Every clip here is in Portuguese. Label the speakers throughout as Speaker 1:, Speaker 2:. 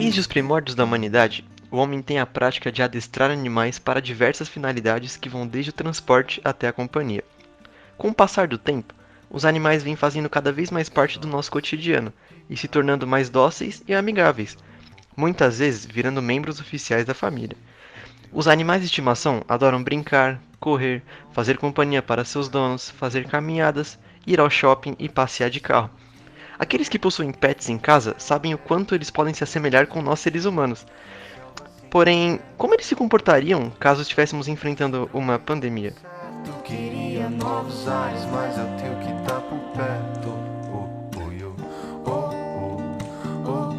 Speaker 1: Desde os primórdios da humanidade, o homem tem a prática de adestrar animais para diversas finalidades que vão desde o transporte até a companhia. Com o passar do tempo, os animais vêm fazendo cada vez mais parte do nosso cotidiano e se tornando mais dóceis e amigáveis, muitas vezes virando membros oficiais da família. Os animais de estimação adoram brincar, correr, fazer companhia para seus donos, fazer caminhadas, ir ao shopping e passear de carro. Aqueles que possuem pets em casa sabem o quanto eles podem se assemelhar com nós seres humanos. Porém, como eles se comportariam caso estivéssemos enfrentando uma pandemia?
Speaker 2: Eu queria novos ares, mas eu tenho que estar por perto. Oh, oh, yo. Oh, oh,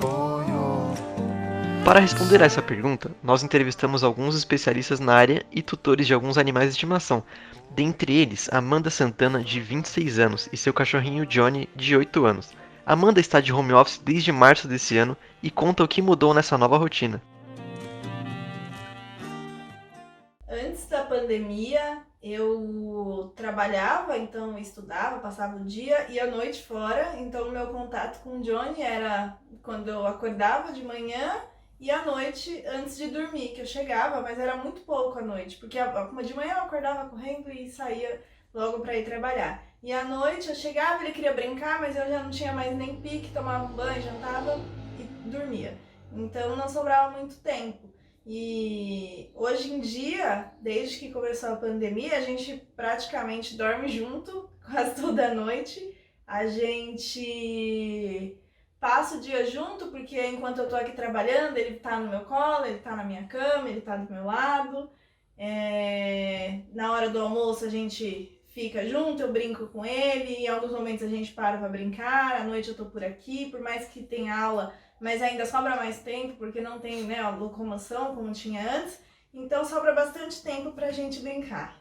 Speaker 2: oh, oh, yo.
Speaker 1: Para responder a essa pergunta, nós entrevistamos alguns especialistas na área e tutores de alguns animais de estimação, dentre eles Amanda Santana, de 26 anos, e seu cachorrinho Johnny, de 8 anos. Amanda está de home office desde março desse ano e conta o que mudou nessa nova rotina.
Speaker 3: Antes da pandemia, eu trabalhava, então estudava, passava o dia e a noite fora. Então, o meu contato com o Johnny era quando eu acordava de manhã e à noite antes de dormir, que eu chegava, mas era muito pouco à noite, porque de manhã eu acordava correndo e saía logo para ir trabalhar. E à noite eu chegava, ele queria brincar, mas eu já não tinha mais nem pique, tomava um banho, jantava e dormia. Então não sobrava muito tempo. E hoje em dia, desde que começou a pandemia, a gente praticamente dorme junto quase toda noite. A gente passa o dia junto, porque enquanto eu tô aqui trabalhando, ele tá no meu colo, ele tá na minha cama, ele tá do meu lado. Na hora do almoço a gente fica junto, eu brinco com ele, em alguns momentos a gente para pra brincar, à noite eu tô por aqui, por mais que tenha aula, mas ainda sobra mais tempo, porque não tem, né, a locomoção como tinha antes, então sobra bastante tempo pra gente brincar.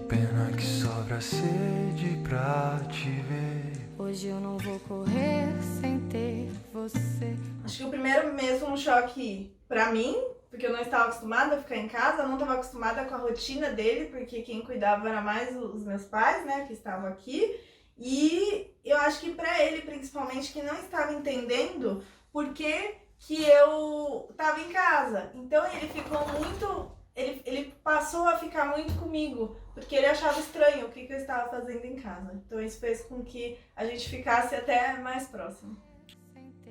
Speaker 2: Pena que sobra sede pra te ver.
Speaker 4: Hoje eu não vou correr sem ter você.
Speaker 3: Acho que o primeiro mesmo um choque pra mim, porque eu não estava acostumada a ficar em casa, eu não estava acostumada com a rotina dele, porque quem cuidava era mais os meus pais, né, que estavam aqui. E eu acho que pra ele, principalmente, que não estava entendendo por que eu estava em casa. Então ele ficou muito. Ele passou a ficar muito comigo, porque ele achava estranho o que eu estava fazendo em casa. Então isso fez com que a gente ficasse até mais próximo.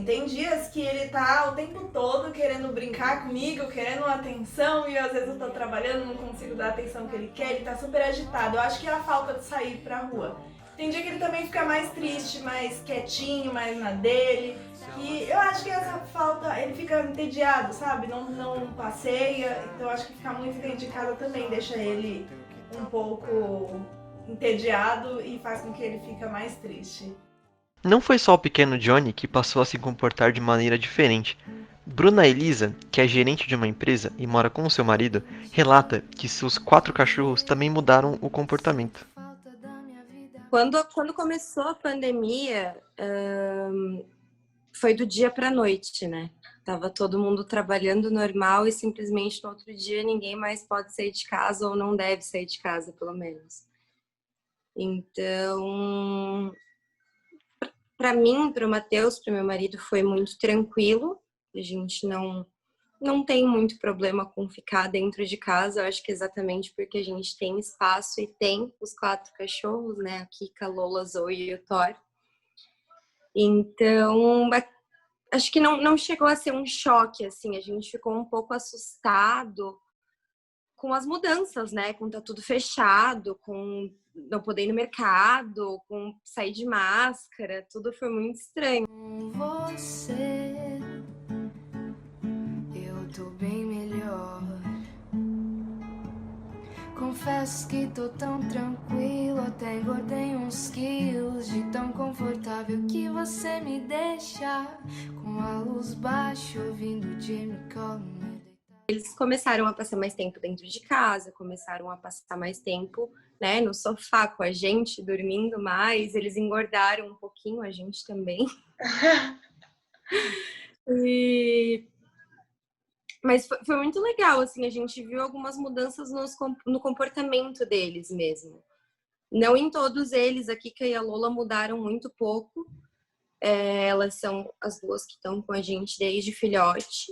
Speaker 3: Tem dias que ele tá o tempo todo querendo brincar comigo, querendo atenção, e às vezes eu tô trabalhando, não consigo dar a atenção que ele quer, ele tá super agitado. Eu acho que é a falta de sair pra rua. Tem dia que ele também fica mais triste, mais quietinho, mais na dele. E eu acho que essa falta, ele fica entediado, sabe? Não passeia, então eu acho que ficar muito dentro de casa também deixa ele um pouco entediado e faz com que ele fique mais triste.
Speaker 1: Não foi só o pequeno Johnny que passou a se comportar de maneira diferente. Bruna Elisa, que é gerente de uma empresa e mora com o seu marido, relata que seus 4 cachorros também mudaram o comportamento.
Speaker 4: Quando começou a pandemia, foi do dia para a noite, né? Tava todo mundo trabalhando normal e simplesmente no outro dia ninguém mais pode sair de casa ou não deve sair de casa, pelo menos. Então, para mim, para o Matheus, para meu marido, foi muito tranquilo. A gente não tem muito problema com ficar dentro de casa. Eu acho que exatamente porque a gente tem espaço e tem os 4 cachorros, né? A Kika, a Lola, a Zoe e o Thor. Então, acho que não chegou a ser um choque, assim. A gente ficou um pouco assustado com as mudanças, né? Com tá tudo fechado, com não poder ir no mercado, com sair de máscara. Tudo foi muito estranho.
Speaker 5: Com você, eu tô bem melhor. Confesso que tô tão tranquilo, até engordei uns quilos de tão confortável que você me deixa. Com a luz baixa, ouvindo Jamie Collins.
Speaker 4: Eles começaram a passar mais tempo dentro de casa, começaram a passar mais tempo, né, no sofá com a gente, dormindo mais. Eles engordaram um pouquinho, a gente também. E Mas foi muito legal, assim, a gente viu algumas mudanças no comportamento deles mesmo. Não em todos eles, a Kika e a Lola mudaram muito pouco. Elas são as duas que estão com a gente desde filhote.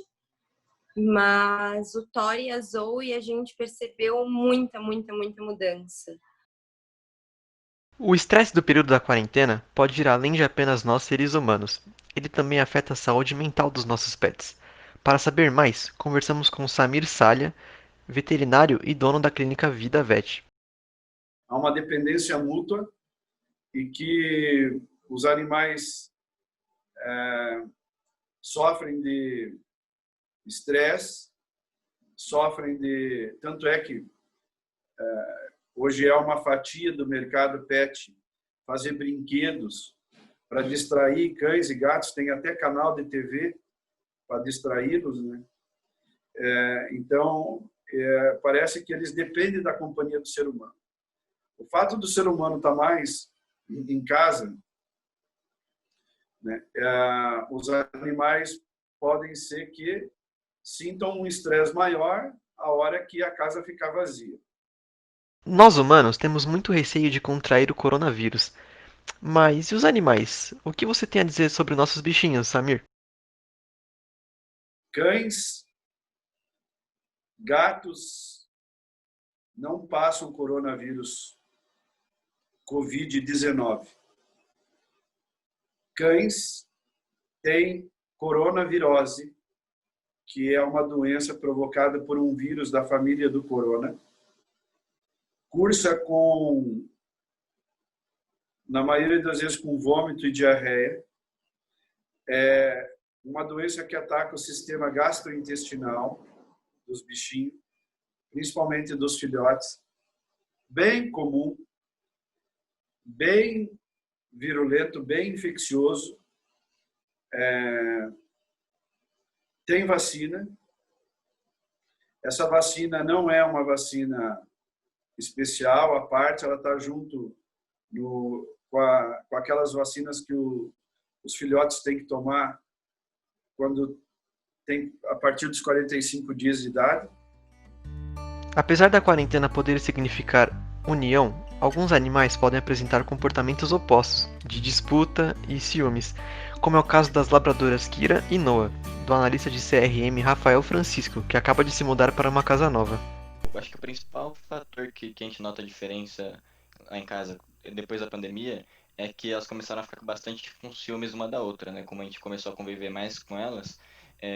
Speaker 4: Mas o Thor e a Zoe, a gente percebeu muita mudança.
Speaker 1: O estresse do período da quarentena pode ir além de apenas nós seres humanos. Ele também afeta a saúde mental dos nossos pets. Para saber mais, conversamos com Samir Salha, veterinário e dono da clínica Vida Vet.
Speaker 6: Há uma dependência mútua e que os animais sofrem de estresse, sofrem de... Tanto é que hoje é uma fatia do mercado pet fazer brinquedos para distrair cães e gatos, tem até canal de TV para distraí-los, né? Então, parece que eles dependem da companhia do ser humano. O fato do ser humano estar mais em casa, né, os animais podem ser que sintam um estresse maior a hora que a casa ficar vazia.
Speaker 1: Nós humanos temos muito receio de contrair o coronavírus. Mas e os animais? O que você tem a dizer sobre nossos bichinhos, Samir?
Speaker 6: Cães, gatos não passam coronavírus Covid-19. Cães têm coronavirose, que é uma doença provocada por um vírus da família do corona. Cursa com, na maioria das vezes, com vômito e diarreia. É uma doença que ataca o sistema gastrointestinal dos bichinhos, principalmente dos filhotes. Bem comum, bem virulento, bem infeccioso. Tem vacina. Essa vacina não é uma vacina especial, à parte, ela está junto com aquelas vacinas que os filhotes têm que tomar a partir dos 45 dias de idade.
Speaker 1: Apesar da quarentena poder significar união, alguns animais podem apresentar comportamentos opostos, de disputa e ciúmes, como é o caso das labradoras Kira e Noah, do analista de CRM Rafael Francisco, que acaba de se mudar para uma casa nova.
Speaker 7: Eu acho que o principal fator que a gente nota a diferença lá em casa depois da pandemia é que elas começaram a ficar bastante com ciúmes uma da outra, né? Como a gente começou a conviver mais com elas,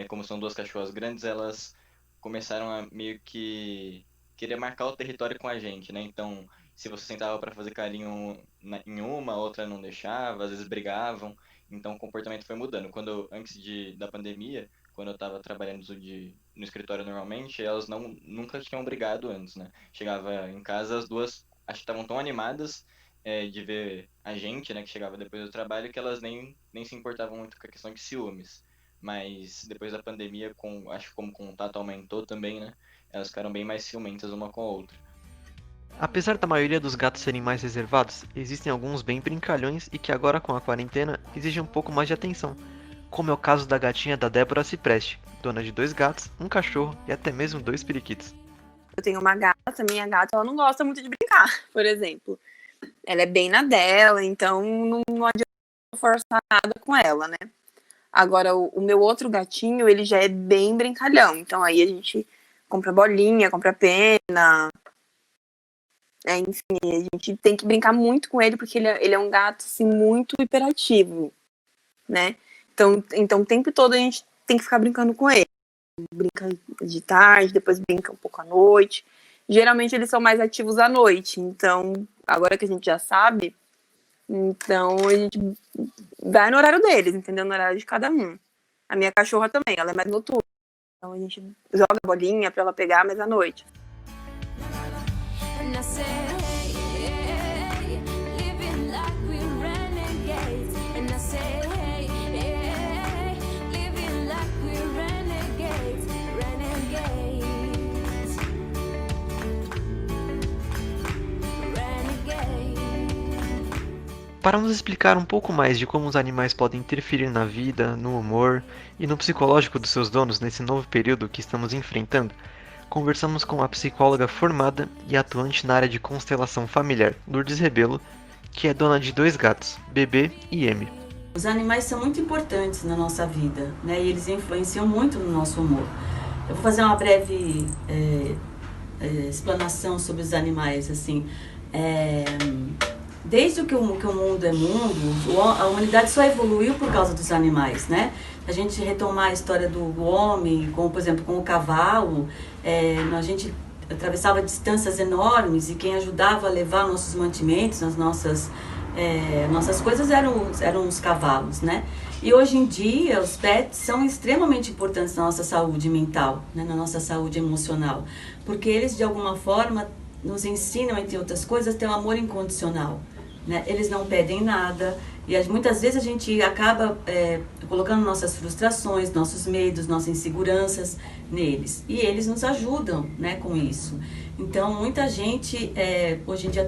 Speaker 7: como são duas cachorras grandes, elas começaram a meio que querer marcar o território com a gente, né? Então, se você sentava para fazer carinho em uma, a outra não deixava, às vezes brigavam, então o comportamento foi mudando. Antes da pandemia, quando eu estava trabalhando no escritório normalmente, elas nunca tinham brigado antes, né? Chegava em casa, as duas acho que estavam tão animadas de ver a gente, né, que chegava depois do trabalho, que elas nem se importavam muito com a questão de ciúmes. Mas depois da pandemia, acho que como o contato aumentou também, né, elas ficaram bem mais ciumentas uma com a outra.
Speaker 1: Apesar da maioria dos gatos serem mais reservados, existem alguns bem brincalhões e que agora com a quarentena exigem um pouco mais de atenção, como é o caso da gatinha da Débora Cipreste, dona de 2 gatos, um cachorro e até mesmo 2 periquitos.
Speaker 8: Eu tenho uma gata, minha gata, ela não gosta muito de brincar, por exemplo. Ela é bem na dela, então não adianta forçar nada com ela, né? Agora, o meu outro gatinho, ele já é bem brincalhão, então aí a gente compra bolinha, compra pena, enfim, a gente tem que brincar muito com ele, porque ele é um gato, assim, muito hiperativo, né? Então o tempo todo a gente tem que ficar brincando com ele. Brinca de tarde, depois brinca um pouco à noite. Geralmente eles são mais ativos à noite, então agora que a gente já sabe, então a gente vai no horário deles, entendeu? No horário de cada um. A minha cachorra também, ela é mais noturna, então a gente joga a bolinha pra ela pegar, mas à noite.
Speaker 1: Para nos explicar um pouco mais de como os animais podem interferir na vida, no humor e no psicológico dos seus donos nesse novo período que estamos enfrentando, conversamos com a psicóloga formada e atuante na área de constelação familiar, Lourdes Rebelo, que é dona de 2 gatos, Bebê e M.
Speaker 9: Os animais são muito importantes na nossa vida, né? E eles influenciam muito no nosso humor. Eu vou fazer uma breve explanação sobre os animais, assim. Desde que o mundo é mundo, a humanidade só evoluiu por causa dos animais, né? A gente retomar a história do homem, como, por exemplo, com o cavalo, a gente atravessava distâncias enormes e quem ajudava a levar nossos mantimentos, as nossas coisas eram os cavalos, né? E hoje em dia os pets são extremamente importantes na nossa saúde mental, né? Na nossa saúde emocional, porque eles de alguma forma nos ensinam, entre outras coisas, a ter um amor incondicional, né? Eles não pedem nada e muitas vezes a gente acaba colocando nossas frustrações, nossos medos, nossas inseguranças neles e eles nos ajudam, né, com isso. Então muita gente hoje em dia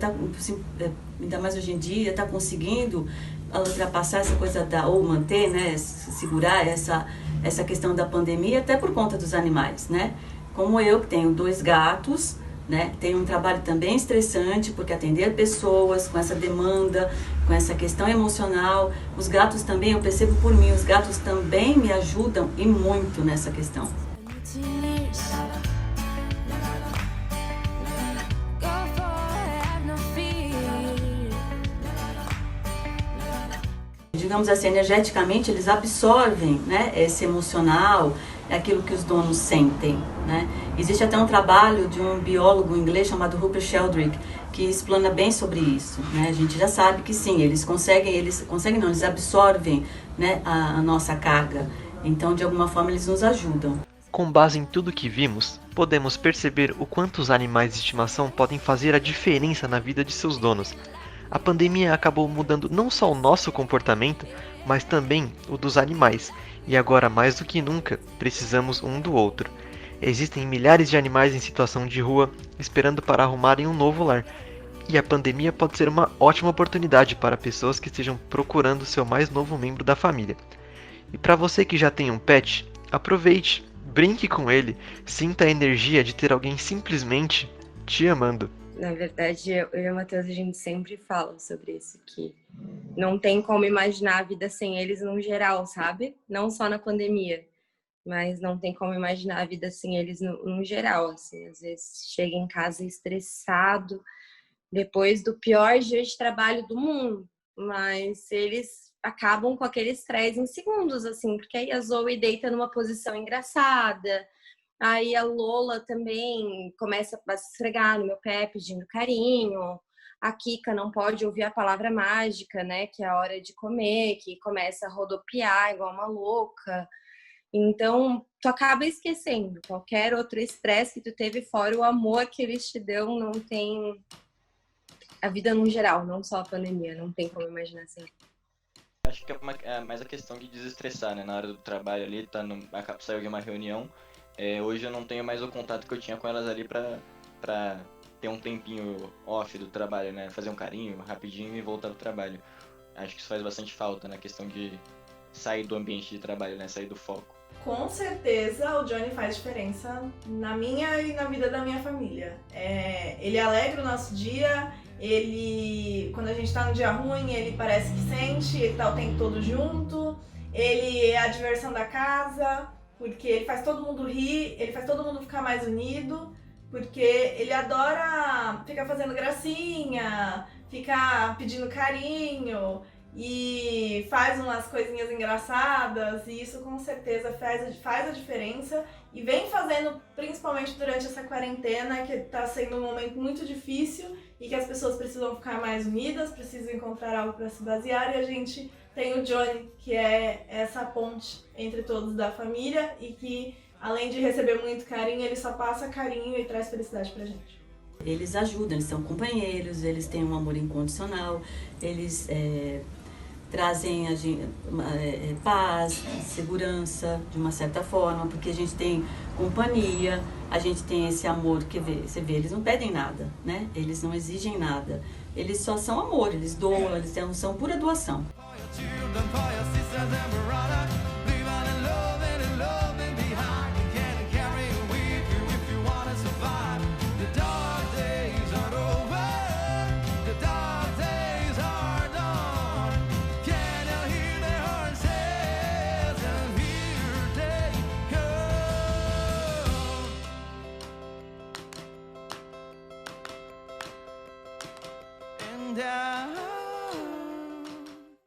Speaker 9: ainda mais hoje em dia está conseguindo ultrapassar essa coisa ou manter, né, segurar essa questão da pandemia até por conta dos animais, né? Como eu, que tenho 2 gatos, né? Tem um trabalho também estressante, porque atender pessoas com essa demanda, com essa questão emocional, os gatos também, eu percebo por mim, os gatos também me ajudam e muito nessa questão. Digamos assim, energeticamente, eles absorvem, né, esse emocional, aquilo que os donos sentem, né? Existe até um trabalho de um biólogo inglês chamado Rupert Sheldrake que explana bem sobre isso, né? A gente já sabe que sim, eles absorvem, né, a nossa carga. Então, de alguma forma, eles nos ajudam.
Speaker 1: Com base em tudo que vimos, podemos perceber o quanto os animais de estimação podem fazer a diferença na vida de seus donos. A pandemia acabou mudando não só o nosso comportamento, mas também o dos animais, e agora mais do que nunca precisamos um do outro. Existem milhares de animais em situação de rua esperando para arrumarem um novo lar, e a pandemia pode ser uma ótima oportunidade para pessoas que estejam procurando seu mais novo membro da família. E para você que já tem um pet, aproveite, brinque com ele, sinta a energia de ter alguém simplesmente te amando.
Speaker 4: Na verdade, eu e o Matheus, a gente sempre fala sobre isso, que não tem como imaginar a vida sem eles no geral, sabe? Não só na pandemia, mas não tem como imaginar a vida sem eles no geral, assim. Às vezes chega em casa estressado, depois do pior dia de trabalho do mundo, mas eles acabam com aquele estresse em segundos, assim, porque aí a Zoe deita numa posição engraçada. Aí a Lola também começa a se esfregar no meu pé pedindo carinho. A Kika não pode ouvir a palavra mágica, né? Que é a hora de comer, que começa a rodopiar igual uma louca. Então, tu acaba esquecendo. Qualquer outro estresse que tu teve fora o amor que eles te dão, não tem... A vida no geral, não só a pandemia. Não tem como imaginar assim.
Speaker 7: Acho que é mais a questão de desestressar, né? Na hora do trabalho ali, saiu de uma reunião. Hoje eu não tenho mais o contato que eu tinha com elas ali pra ter um tempinho off do trabalho, né? Fazer um carinho rapidinho e voltar pro trabalho. Acho que isso faz bastante falta na questão de sair do ambiente de trabalho, né? Sair do foco.
Speaker 3: Com certeza o Johnny faz diferença na minha e na vida da minha família. Ele alegra o nosso dia, quando a gente tá no dia ruim, ele parece que sente, ele tá o tempo todo junto, ele é a diversão da casa, porque ele faz todo mundo rir, ele faz todo mundo ficar mais unido, porque ele adora ficar fazendo gracinha, ficar pedindo carinho e faz umas coisinhas engraçadas, e isso com certeza faz a diferença e vem fazendo principalmente durante essa quarentena, que está sendo um momento muito difícil e que as pessoas precisam ficar mais unidas, precisam encontrar algo para se basear, e a gente tem o Johnny, que é essa ponte entre todos da família e que, além de receber muito carinho, ele só passa carinho e traz felicidade pra gente.
Speaker 9: Eles ajudam, eles são companheiros, eles têm um amor incondicional, eles trazem a gente, paz, segurança, de uma certa forma, porque a gente tem companhia, a gente tem esse amor que você vê, eles não pedem nada, né? Eles não exigem nada. eles só são amor, eles doam, eles são pura doação.
Speaker 2: And